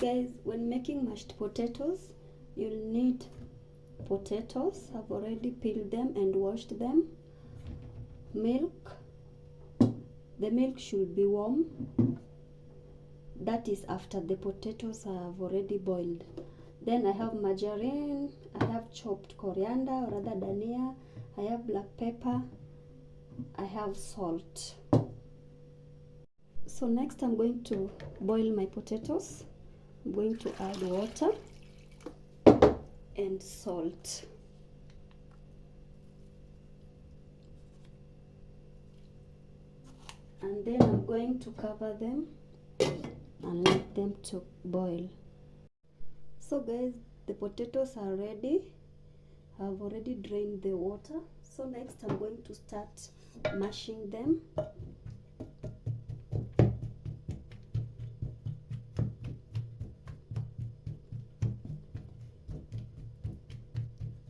guys, when making mashed potatoes, you'll need potatoes. I've already peeled them and washed them. Milk. The milk should be warm. That is after the potatoes have already boiled. Then I have margarine, I have chopped coriander or rather dhania, I have black pepper, I have salt. So next I'm going to boil my potatoes. I'm going to add water and salt. And then I'm going to cover them and let them to boil. So guys, the potatoes are ready. I've already drained the water. So next I'm going to start mashing them.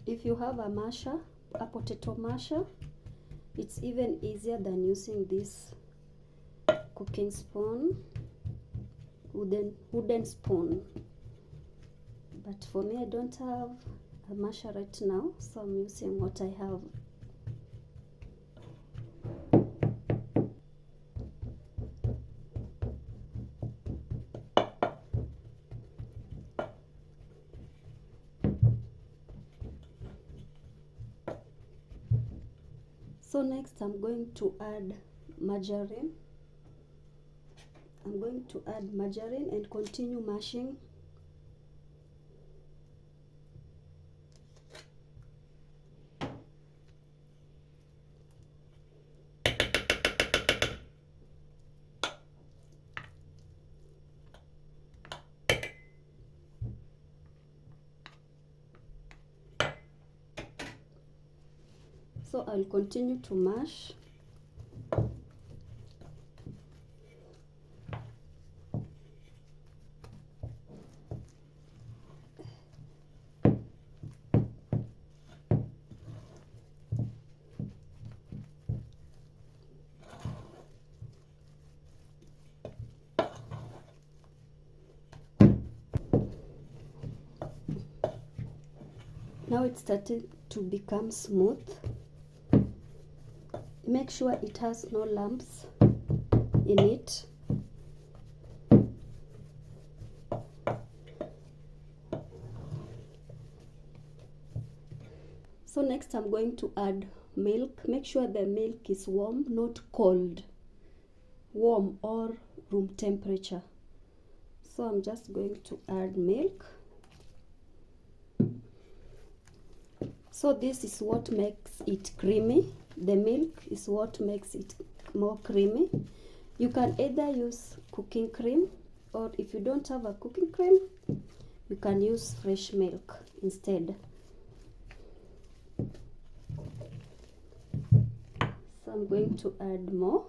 If you have a masher, a potato masher, it's even easier than using this cooking spoon, wooden spoon. But for me, I don't have a masher right now, so I'm using what I have. So next I'm going to add margarine. I'm going to add margarine and continue mashing. So I'll continue to mash. Now it's starting to become smooth. Make sure it has no lumps in it. So next I'm going to add milk. Make sure the milk is warm, not cold. Warm or room temperature. So I'm just going to add milk. So this is what makes it creamy. The milk is what makes it more creamy. You can either use cooking cream, or if you don't have a cooking cream, you can use fresh milk instead. So I'm going to add more.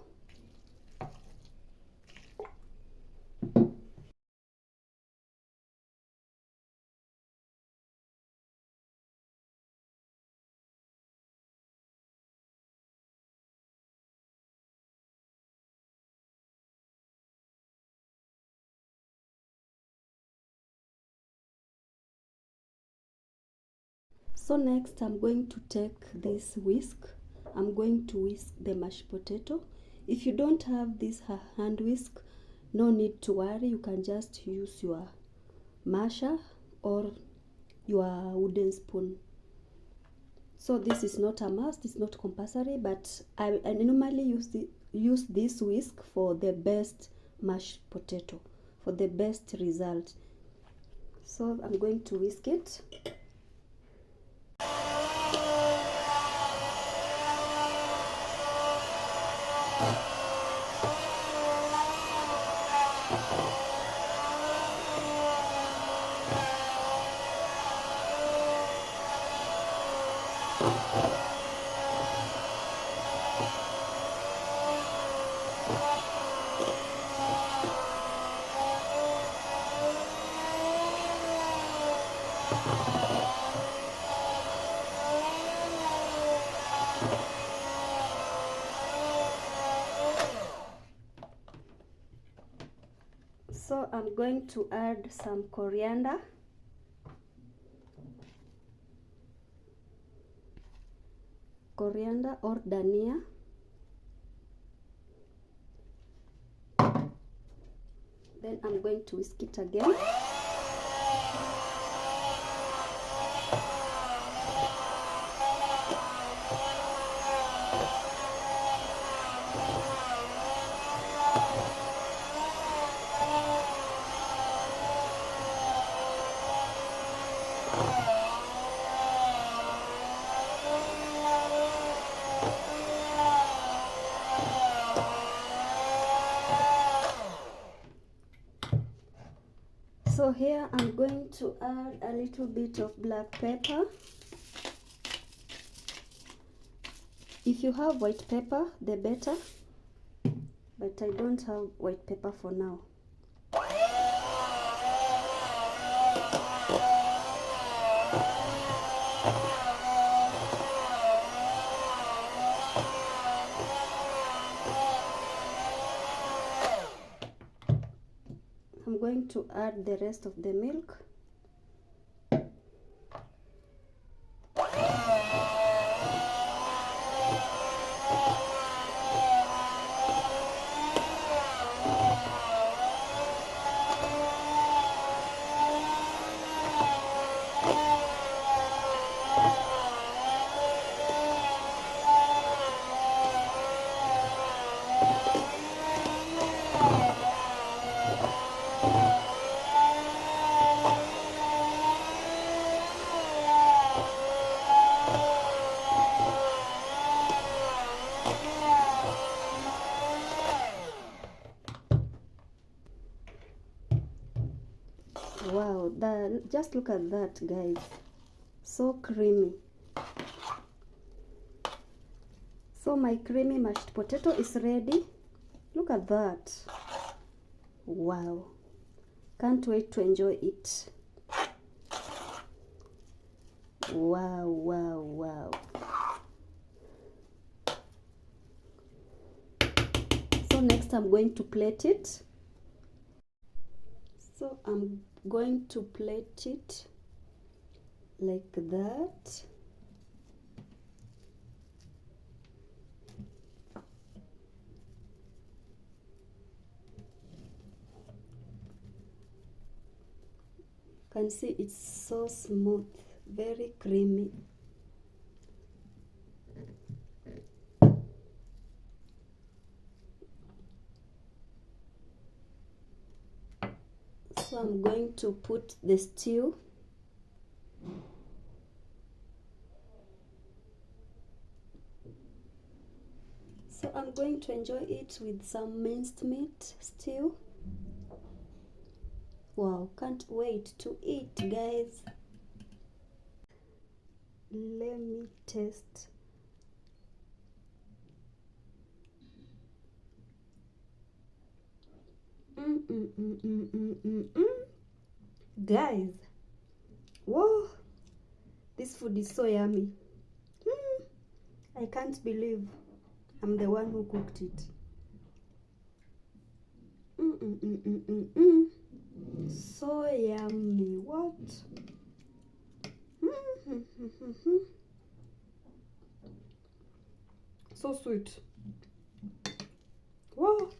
So next I'm going to take this whisk. I'm going to whisk the mashed potato. If you don't have this hand whisk, no need to worry. You can just use your masher or your wooden spoon. So this is not a must, it's not compulsory, but I normally use this whisk for the best mashed potato, for the best result. So I'm going to whisk it. So I'm going to add some coriander. Coriander or dhania. Then I'm going to whisk it again. So here I'm going to add a little bit of black pepper. If you have white pepper, the better, but I don't have white pepper for now. I'm going to add the rest of the milk. Wow, just look at that, guys. So creamy. So my creamy mashed potato is ready. Look at that. Wow. Can't wait to enjoy it. Wow, wow, wow. So next I'm going to plate it. So I'm going to plate it like that. You can see it's so smooth, very creamy. So I'm going to put the stew. So I'm going to enjoy it with some minced meat stew. Wow, can't wait to eat, guys. Let me taste. Guys, whoa, this food is so yummy. I can't believe I'm the one who cooked it. So yummy. What? So sweet. Wow.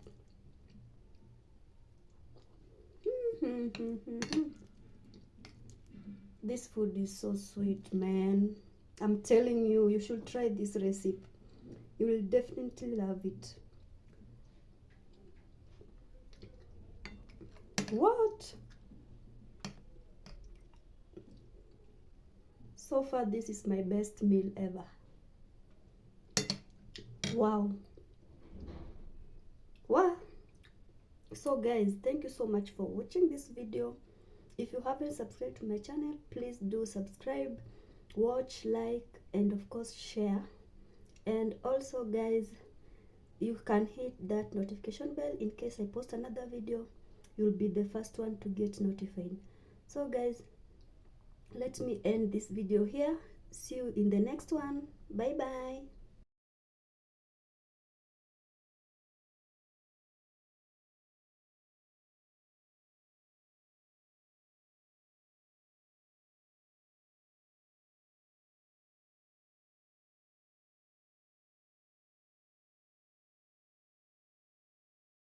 This food is so sweet, man. I'm telling you, you should try this recipe. You will definitely love it. What? So far, this is my best meal ever. Wow. Wow. So guys, thank you so much for watching this video. If you haven't subscribed to my channel, please do subscribe, watch, like, and of course share. And also guys, you can hit that notification bell in case I post another video. You'll be the first one to get notified. So guys, let me end this video here. See you in the next one. Bye bye.